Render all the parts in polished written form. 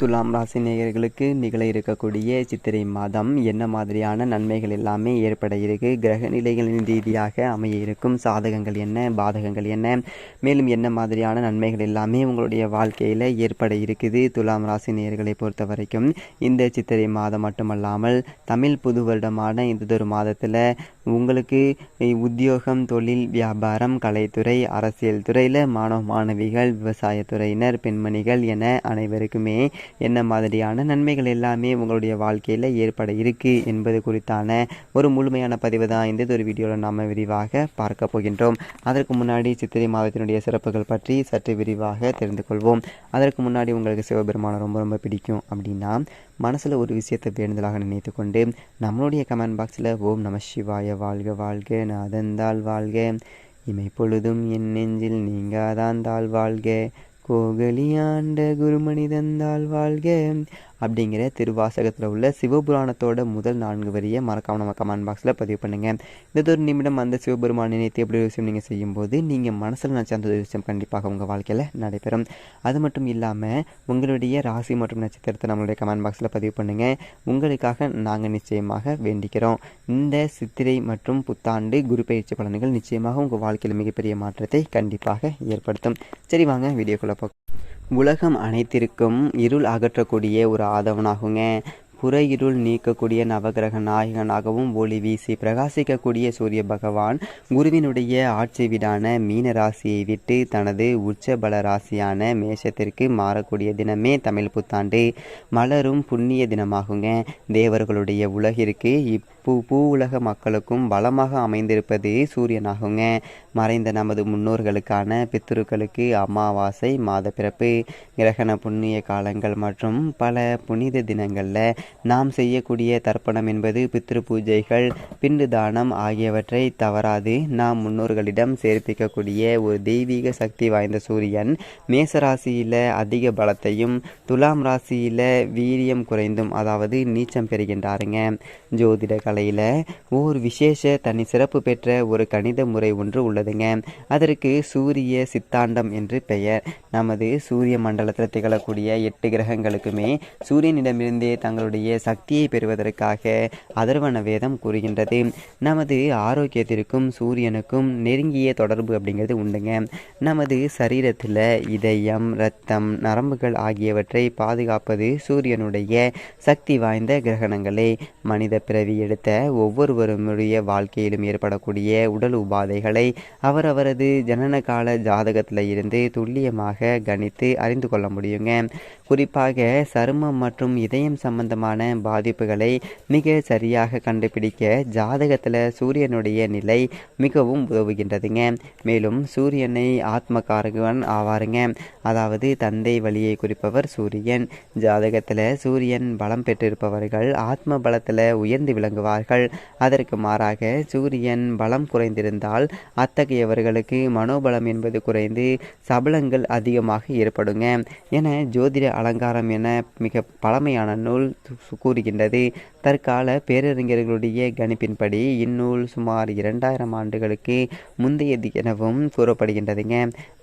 துலாம் ராசி நேயர்களுக்கு நிகழ இருக்கக்கூடிய சித்திரை மாதம் என்ன மாதிரியான நன்மைகள் எல்லாமே ஏற்பட இருக்கு, கிரக நிலைகளின் ரீதியாக அமைய இருக்கும் சாதகங்கள் என்ன, பாதகங்கள் என்ன, மேலும் என்ன மாதிரியான நன்மைகள் எல்லாமே உங்களுடைய வாழ்க்கையில் ஏற்பட இருக்குது. துலாம் ராசி நேயர்களை பொறுத்த வரைக்கும் இந்த சித்திரை மாதம் மட்டுமல்லாமல் தமிழ் புது வருடமான இந்த மாதத்தில் உங்களுக்கு உத்தியோகம், தொழில், வியாபாரம், கலைத்துறை, அரசியல் துறையில் மாணவ மாணவிகள், விவசாயத்துறையினர், பெண்மணிகள் என அனைவருக்குமே என்ன மாதிரியான நன்மைகள் எல்லாமே உங்களுடைய வாழ்க்கையில் ஏற்பட இருக்கு என்பது குறித்தான ஒரு முழுமையான பதிவு தான் இந்த ஒரு வீடியோவில் நாம் விரிவாக பார்க்க போகின்றோம். அதற்கு முன்னாடி சித்திரை மாதத்தினுடைய சிறப்புகள் பற்றி சற்று விரிவாக தெரிந்து கொள்வோம். அதற்கு முன்னாடி உங்களுக்கு சிவபெருமானை ரொம்ப ரொம்ப பிடிக்கும் அப்படின்னா மனசில் ஒரு விஷயத்தை வேண்டுதலாக நினைத்து கொண்டு நம்மளுடைய கமெண்ட் பாக்ஸில் ஓம் நம சிவாய வாழ்க வாழ்க நாதந்தாள் வாழ்க இமை பொழுதும் என் நெஞ்சில் நீங்காதான் தாழ் வாழ்க கோகலியாண்ட குருமனிதந்தாள் வாழ்க அப்படிங்கிற திருவாசகத்தில் உள்ள சிவபுராணத்தோட முதல் 4 வரியை மறக்காம நம்ம கமெண்ட் பாக்ஸில் பதிவு பண்ணுங்கள். இந்த ஒரு நிமிடம் அந்த சிவபெருமான் நினைத்து எப்படி ஒரு விஷயம் நீங்கள் செய்யும்போது நீங்கள் மனசில் நினச்ச அந்த ஒரு விஷயம் கண்டிப்பாக உங்கள் வாழ்க்கையில் நடைபெறும். அது மட்டும் இல்லாமல் உங்களுடைய ராசி மற்றும் நட்சத்திரத்தை நம்மளுடைய கமெண்ட் பாக்ஸில் பதிவு பண்ணுங்கள். உங்களுக்காக நாங்கள் நிச்சயமாக வேண்டிக்கிறோம். இந்த சித்திரை மற்றும் புத்தாண்டு குரு பயிற்சி பலன்கள் நிச்சயமாக உங்கள் வாழ்க்கையில் மிகப்பெரிய மாற்றத்தை கண்டிப்பாக ஏற்படுத்தும். சரி, வாங்க வீடியோக்குள்ளே போ. உலகம் அனைத்திற்கும் இருள் அகற்றக்கூடிய ஒரு ஆதவனாகுங்க. புற இருள் நீக்கக்கூடிய நவகிரக நாயகனாகவும் ஒளி வீசி பிரகாசிக்கக்கூடிய சூரிய பகவான் குருவினுடைய ஆட்சி வீடான மீன ராசியை விட்டு தனது உச்ச பல ராசியான மேஷத்திற்கு மாறக்கூடிய தினமே தமிழ் புத்தாண்டு. மலரும் புண்ணிய தினமாகுங்க. தேவர்களுடைய உலகிற்கு பூ உலக மக்களுக்கும் பலமாக அமைந்திருப்பது சூரியனாகுங்க. மறைந்த நமது முன்னோர்களுக்கான பித்ருக்களுக்கு அமாவாசை, மாத பிறப்பு, கிரகண புண்ணிய காலங்கள் மற்றும் பல புனித தினங்களில் நாம் செய்யக்கூடிய தர்ப்பணம் என்பது பித்ரு பூஜைகள், பிண்டு தானம் ஆகியவற்றை தவறாது நாம் முன்னோர்களிடம் சேர்ப்பிக்கக்கூடிய ஒரு தெய்வீக சக்தி வாய்ந்த சூரியன் மேசராசியில் அதிக பலத்தையும் துலாம் ராசியில் வீரியம் குறைந்தும் அதாவது நீச்சம் பெறுகின்றாருங்க. ஜோதிட கலையில் ஓர் விசேஷ தனி சிறப்பு பெற்ற ஒரு கணித முறை ஒன்று உள்ளதுங்க. அதற்கு சூரிய சித்தாண்டம் என்று பெயர். நமது சூரிய மண்டலத்தில் திகழக்கூடிய 8 கிரகங்களுக்குமே சூரியனிடமிருந்தே தங்களுடைய சக்தியை பெறுவதற்காக அதர்வன வேதம் கூறுகின்றது. நமது ஆரோக்கியத்திற்கும் சூரியனுக்கும் நெருங்கிய தொடர்பு அப்படிங்கிறது உண்டுங்க. நமது சரீரத்தில் இதயம், இரத்தம், நரம்புகள் ஆகியவற்றை பாதுகாப்பது சூரியனுடைய சக்தி வாய்ந்த கிரகணங்களே. மனித பிறவி எடுத்த ஒவ்வொருவருடைய வாழ்க்கையிலும் ஏற்படக்கூடிய உடல் உபாதைகளை அவரவரது ஜனன கால ஜாதகத்தில் இருந்து துல்லியமாக கணித்து அறிந்து கொள்ள முடியுங்க. குறிப்பாக சருமம் மற்றும் இதயம் சம்பந்தமான பாதிப்புகளை மிக சரியாக கண்டுபிடிக்க ஜாதகத்தில் சூரியனுடைய நிலை மிகவும் உதவுகின்றதுங்க. மேலும் சூரியனை ஆத்மகாரகன் ஆவாருங்க. அதாவது தந்தை வழியை குறிப்பவர் சூரியன். ஜாதகத்தில் சூரியன் பலம் பெற்றிருப்பவர்கள் ஆத்ம பலத்தில் உயர்ந்து விளங்குவார்கள். அதற்கு மாறாக சூரியன் பலம் குறைந்திருந்தால் அத்தகையவர்களுக்கு மனோபலம் என்பது குறைந்து சபலங்கள் அதிகமாக ஏற்படுங்க என ஜோதிட அலங்காரம் என மிக பழமையான நூல் கூறுகின்றது. தற்கால பேரறிஞர்களுடைய கணிப்பின்படி இந்நூல் சுமார் 2000 ஆண்டுகளுக்கு முந்தையது எனவும் கூறப்படுகின்றதுங்க.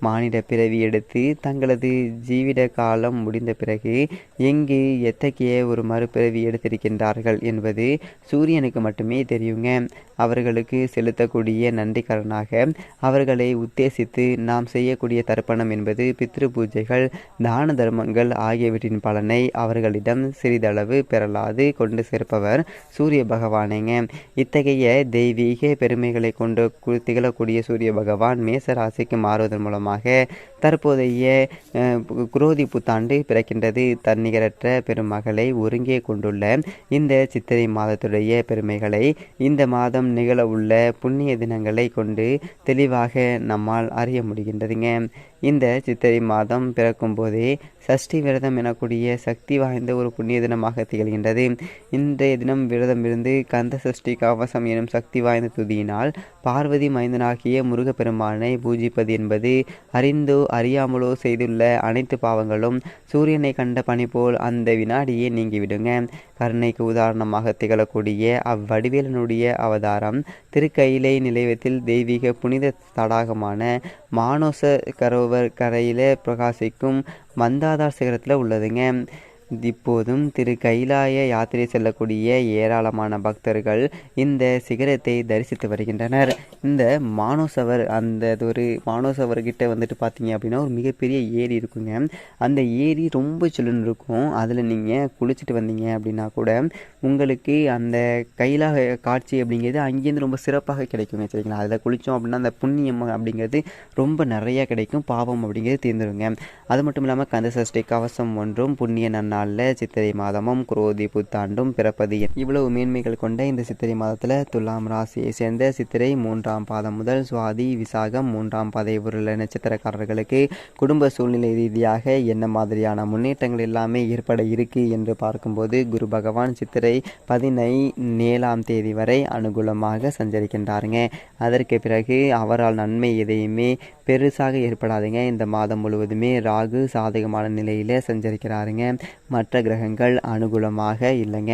மானிட பிறவி எடுத்து தங்களது ஜீவித காலம் முடிந்த பிறகு எங்கு எத்தகைய ஒரு மறுபிறவி எடுத்திருக்கின்றார்கள் என்பது சூரியனுக்கு மட்டுமே தெரியுங்க. அவர்களுக்கு செலுத்தக்கூடிய நன்றிக்கரனாக அவர்களை உத்தேசித்து நாம் செய்யக்கூடிய தர்ப்பணம் என்பது பித்ரு பூஜைகள், தான தர்மங்கள் ஆகியவற்றின் பலனை அவர்களிடம் சிறிதளவு பெறலாது கொண்டு சேர்ப்பவர் சூரிய பகவானேங்க. இத்தகைய தெய்வீக பெருமைகளை கொண்டு திகழக்கூடிய சூரிய பகவான் மேசராசிக்கு மாறுவதன் மூலமாக தற்போதைய குரோதி புத்தாண்டு பிறக்கின்றது. தன்னிகரற்ற பெருமகளை ஒருங்கே கொண்டுள்ள இந்த சித்திரை மாதத்துடைய பெருமைகளை இந்த மாதம் நிகழ உள்ள புண்ணிய தினங்களை கொண்டு தெளிவாக நம்மால் அறிய முடிகின்றதுங்க. இந்த சித்திரை மாதம் பிறக்கும் போதே சஷ்டி விரதம் எனக்கூடிய சக்தி வாய்ந்த ஒரு புண்ணிய தினமாக திகழ்கின்றது. இன்றைய தினம் விரதம் இருந்து கந்த சஷ்டி கவசம் எனும் சக்தி வாய்ந்த துதியினால் பார்வதி மைந்தனாகிய முருகப்பெருமானை பூஜிப்பது என்பது அறிந்தோ அறியாமலோ செய்துள்ள அனைத்து பாவங்களும் சூரியனை கண்ட பனி போல் அந்த வினாடியே நீங்கிவிடுங்க. கருணைக்கு உதாரணமாக திகழக்கூடிய அவ்வடிவேலனுடைய அவதாரம் திருக்கையிலை நிலையத்தில் தெய்வீக புனித தடாகமான மானோச கரோவர் கரையில பிரகாசிக்கும் மந்தாதார் சிகரத்தில் உள்ளதுங்க. இப்போதும் திரு கைலாய யாத்திரை செல்லக்கூடிய ஏராளமான பக்தர்கள் இந்த சிகரத்தை தரிசித்து வருகின்றனர். இந்த மானோசவர் ஒரு மானோசவர்கிட்ட வந்துட்டு பார்த்தீங்க அப்படின்னா ஒரு மிகப்பெரிய ஏரி இருக்குங்க. அந்த ஏரி ரொம்ப சில்லுன்னு இருக்கும். அதில் நீங்கள் குளிச்சுட்டு வந்தீங்க அப்படின்னா கூட உங்களுக்கு அந்த கைலாய காட்சி அப்படிங்கிறது அங்கேருந்து ரொம்ப சிறப்பாக கிடைக்குங்க. சரிங்களா? அதில் குளித்தோம் அப்படின்னா அந்த புண்ணியம் அப்படிங்கிறது ரொம்ப நிறையா கிடைக்கும். பாவம் அப்படிங்கிறது தீர்ந்துருங்க. அது மட்டும் இல்லாமல் கந்தசஷ்டி கவசம் ஒன்றும் புண்ணிய நன்னாளில் சித்திரை மாதமும் குரோதி புத்தாண்டும் பிறப்பது இவ்வளவு மேன்மைகள் கொண்ட இந்த சித்திரை மாதத்தில் துலாம் ராசியை சேர்ந்த சித்திரை 3ஆம் பாதம் முதல் சுவாதி விசாகம் 3ஆம் பாதை உள்ள நட்சத்திரக்காரர்களுக்கு குடும்ப சூழ்நிலை ரீதியாக என்ன மாதிரியான முன்னேற்றங்கள் எல்லாமே ஏற்பட இருக்கு என்று பார்க்கும்போது குரு பகவான் சித்திரை 17ஆம் தேதி வரை அனுகூலமாக சஞ்சரிக்கின்றாருங்க. அதற்கு பிறகு அவரால் நன்மை எதையுமே பெருசாக ஏற்படாதுங்க. இந்த மாதம் முழுவதுமே ராகு சாதகமான நிலையில சஞ்சரிக்கிறாருங்க. மற்ற கிரகங்கள் அனுகூலமாக இல்லைங்க.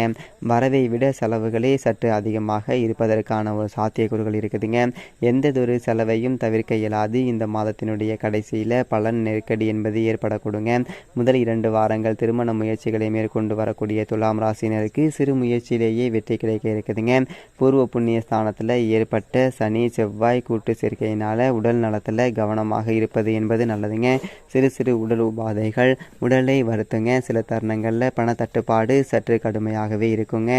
வரவை விட செலவுகளே சற்று அதிகமாக இருப்பதற்கான ஒரு சாத்தியக்கூறுகள் இருக்குதுங்க. எந்ததொரு செலவையும் தவிர்க்க இயலாது. இந்த மாதத்தினுடைய கடைசியில் பலன் நெருக்கடி என்பது ஏற்படக்கூடுங்க. முதல் 2 வாரங்கள் திருமண முயற்சிகளை மேற்கொண்டு வரக்கூடிய துலாம் ராசினருக்கு சிறு முயற்சியிலேயே வெற்றி கிடைக்க இருக்குதுங்க. பூர்வ புண்ணிய ஸ்தானத்தில் ஏற்பட்ட சனி செவ்வாய் கூட்டு சேர்க்கையினால உடல் நலத்தில் கவனமாக இருப்பது என்பது நல்லதுங்க. சிறு சிறு உடல் உபாதைகள் உடலை வருத்துங்க. சில தருணங்களில் பணத்தட்டுப்பாடு சற்று கடுமையாகவே இருக்குங்க.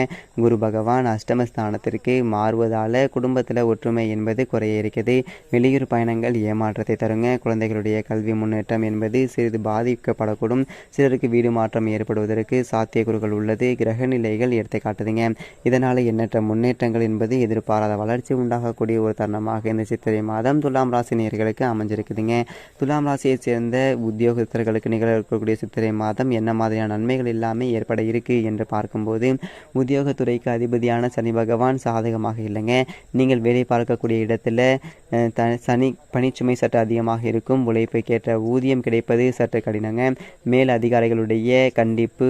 குரு பகவான் அஷ்டமஸ்தானத்திற்கு மாறுவதால் குடும்பத்தில் ஒற்றுமை என்பது குறைய இருக்குது. வெளியூர் பயணங்கள் ஏமாற்றத்தை தருங்க. குழந்தைகளுடைய கல்வி முன்னேற்றம் என்பது சிறிது பாதிக்கப்படக்கூடும். சிலருக்கு வீடு மாற்றம் ஏற்படுவதற்கு சாத்தியக்கூறுகள் உள்ளது. கிரக நிலைகள் எடுத்து காட்டுதுங்க. இதனால் எண்ணற்ற முன்னேற்றங்கள் என்பது எதிர்பாராத வளர்ச்சி உண்டாகக்கூடிய ஒரு தருணமாக இந்த சித்திரை மாதம் துலாம் ராசி நேயர்களுக்கு அமைஞ்சிருக்குதுங்க. துலாம் ராசியை சேர்ந்த உத்தியோகஸ்தர்களுக்கு நிகழ இருக்கக்கூடிய சித்திரை மாதம் என்ன மாதிரியான நன்மைகள் எல்லாமே ஏற்பட இருக்கு என்று பார்க்கும்போது உத்தியோகத்துறைக்கு அதிபதியான சனி பகவான் சாதகமாக இல்லைங்க. நீங்கள் வேலை பார்க்கக்கூடிய இடத்துல சனி பணிச்சுமை சற்று அதிகமாக இருக்கும். உழைப்புக்கேற்ற ஊதியம் கிடைப்பது சற்று கடினங்க. மேல் அதிகாரிகளுடைய கண்டிப்பு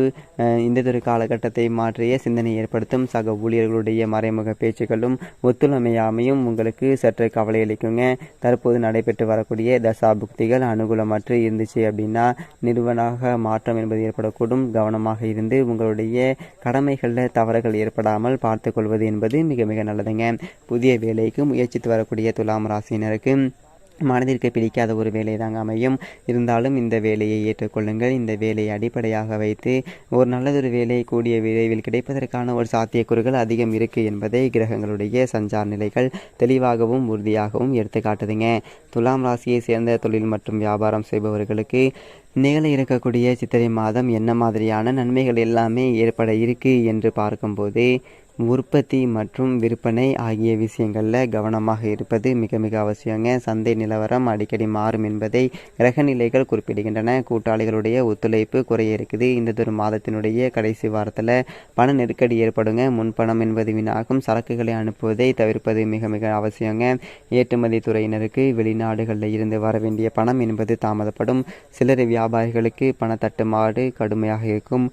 இந்த காலகட்டத்தை மாற்றிய சிந்தனை ஏற்படுத்தும். சக ஊழியர்களுடைய மறைமுக பேச்சுக்களும் ஒத்துழைமையாமையும் உங்களுக்கு சற்று கவலை அளிக்குங்க. தற்போது நடைபெற்று வரக்கூடிய தசாபுக்திகள் அனுகூலமற்று இருந்துச்சு அப்படின்னா நிறுவனாக மாற்றம் என்பது ஏற்படக்கூடும். கவனமாக இருந்து உங்களுடைய கடமைகளில் தவறுகள் ஏற்படாமல் பார்த்து கொள்வது என்பது மிக மிக நல்லதுங்க. புதிய வேலைக்கு முயற்சித்து வரக்கூடிய துலாம் ராசியினருக்கு மனதிற்கு பிடிக்காத ஒரு வேலை தாங்க அமையும். இருந்தாலும் இந்த வேலையை ஏற்றுக்கொள்ளுங்கள். இந்த வேலையை அடிப்படையாக வைத்து ஒரு நல்லதொரு வேலை கூடிய விரைவில் கிடைப்பதற்கான ஒரு சாத்தியக்கூறுகள் அதிகம் இருக்குது என்பதை கிரகங்களுடைய சஞ்சார நிலைகள் தெளிவாகவும் உறுதியாகவும் எடுத்து காட்டுதுங்க. துலாம் ராசியை சேர்ந்த தொழில் மற்றும் வியாபாரம் செய்பவர்களுக்கு நிகழ இருக்கக்கூடிய சித்திரை மாதம் என்ன மாதிரியான நன்மைகள் எல்லாமே ஏற்பட இருக்கு என்று பார்க்கும்போது உற்பத்தி மற்றும் விற்பனை ஆகிய விஷயங்களில் கவனமாக இருப்பது மிக மிக அவசியங்க. சந்தை நிலவரம் அடிக்கடி மாறும் என்பதை கிரக நிலைகள் குறிப்பிடுகின்றன. கூட்டாளிகளுடைய ஒத்துழைப்பு குறைய இருக்குது. இந்த மாதத்தினுடைய கடைசி வாரத்தில் பண நெருக்கடி ஏற்படுங்க. முன்பணம் என்பது வீணாகும். சரக்குகளை அனுப்புவதை தவிர்ப்பது மிக மிக அவசியங்க. ஏற்றுமதி துறையினருக்கு வெளிநாடுகளில் இருந்து வர வேண்டிய பணம் என்பது தாமதப்படும். சில்லறை வியாபாரிகளுக்கு பண தட்டுப்பாடு கடுமையாக இருக்கும்.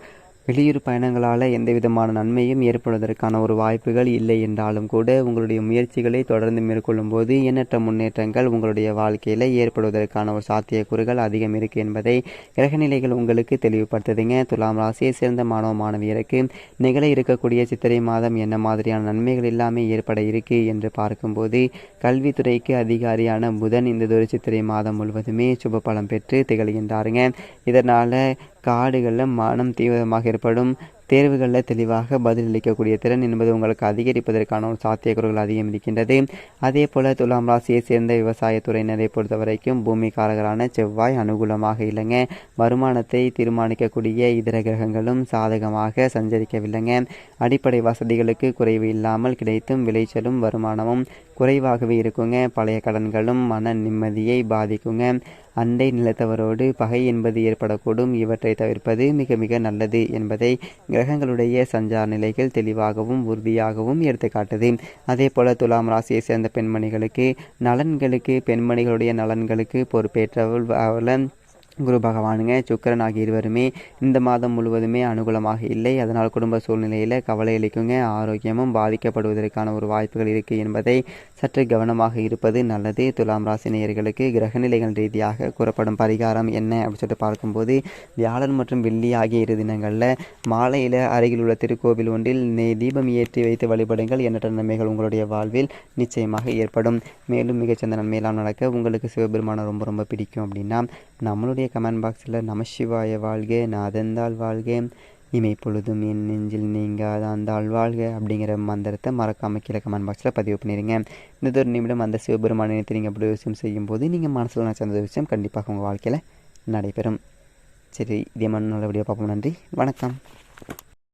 வெளியூர் பயணங்களால் எந்த விதமான நன்மையும் ஏற்படுவதற்கான ஒரு வாய்ப்புகள் இல்லை என்றாலும் கூட உங்களுடைய முயற்சிகளை தொடர்ந்து மேற்கொள்ளும் போது எண்ணற்ற முன்னேற்றங்கள் உங்களுடைய வாழ்க்கையில் ஏற்படுவதற்கான ஒரு சாத்தியக்கூறுகள் அதிகம் இருக்குது என்பதை கிரகநிலைகள் உங்களுக்கு தெளிவுபடுத்துதுங்க. துலாம் ராசியை சேர்ந்த மாணவ மாணவியருக்கு நிகழ இருக்கக்கூடிய சித்திரை மாதம் என்ன மாதிரியான நன்மைகள் எல்லாமே ஏற்பட இருக்கு என்று பார்க்கும்போது கல்வித்துறைக்கு அதிகாரியான புதன் இந்த சித்திரை மாதம் முழுவதுமே சுப பலம் பெற்று திகழ்கின்றாருங்க. இதனால் காடுகளில் மனம் தீவிரமாக ஏற்படும். தேர்வுகளில் தெளிவாக பதிலளிக்கக்கூடிய திறன் என்பது உங்களுக்கு அதிகரிப்பதற்கான ஒரு சாத்தியக்கூறுகள் அதிகம் இருக்கின்றது. அதே போல துலாம் ராசியை சேர்ந்த விவசாயத்துறையினரை பொறுத்த வரைக்கும் பூமிக்காரர்களான செவ்வாய் அனுகூலமாக இல்லைங்க. வருமானத்தை தீர்மானிக்கக்கூடிய இதர கிரகங்களும் சாதகமாக சஞ்சரிக்கவில்லைங்க. அடிப்படை வசதிகளுக்கு குறைவு இல்லாமல் கிடைத்தும் விளைச்சலும் வருமானமும் குறைவாகவே இருக்குங்க. பழைய கடன்களும் மன நிம்மதியை பாதிக்குங்க. அண்டை நிலத்தவரோடு பகை என்பது ஏற்படக்கூடும். இவற்றை தவிர்ப்பது மிக மிக நல்லது என்பதை கிரகங்களுடைய சஞ்சார நிலைகள் தெளிவாகவும் உறுதியாகவும் எடுத்துக்காட்டுது. அதே போல துலாம் ராசியை சேர்ந்த பெண்மணிகளுக்கு பெண்மணிகளுடைய நலன்களுக்கு பொறுப்பேற்றவள் குரு பகவானுங்க சுக்கிரன் ஆகிய இருவருமே இந்த மாதம் முழுவதுமே அனுகூலமாக இல்லை. அதனால் குடும்ப சூழ்நிலையில் கவலை அளிக்குங்க. ஆரோக்கியமும் பாதிக்கப்படுவதற்கான ஒரு வாய்ப்புகள் இருக்குது என்பதை சற்று கவனமாக இருப்பது நல்லது. துலாம் ராசி நேயர்களுக்கு கிரகநிலைகள் ரீதியாக கூறப்படும் பரிகாரம் என்ன அப்படின்னு சொல்லிட்டு பார்க்கும்போது, வியாழன் மற்றும் வெள்ளி ஆகிய இரு தினங்களில் மாலையில் அருகில் உள்ள திருக்கோவில் ஒன்றில் தீபம் ஏற்றி வைத்து வழிபடுங்கள். எண்ணற்ற நன்மைகள் உங்களுடைய வாழ்வில் நிச்சயமாக ஏற்படும். மேலும் மிகச்சிறந்த நன்மையெல்லாம் நடக்க உங்களுக்கு சிவபெருமானை ரொம்ப ரொம்ப பிடிக்கும் அப்படின்னா நம்மளுடைய கமெண்ட் பாக்ஸில் நமசிவாய வாழ்க, நாதந்தாள் வாழ்க, இமை பொழுதும் என் நெஞ்சில் நீங்காத அந்த வாழ்க அப்படிங்கிற மந்திரத்தை மறக்காமல் கீழே கமெண்ட் பாக்ஸில் பதிவு பண்ணிடுங்க. இன்னொரு நிமிடம் அந்த சிவபெருமானை நினைத்து நீங்கள் அப்படி விஷயம் செய்யும்போது நீங்கள் மனசில் நினச்ச விஷயம் கண்டிப்பாக உங்கள் வாழ்க்கையில் நடைபெறும். சரி, இதே மாதிரி நல்லபடியாக பார்ப்போம். நன்றி, வணக்கம்.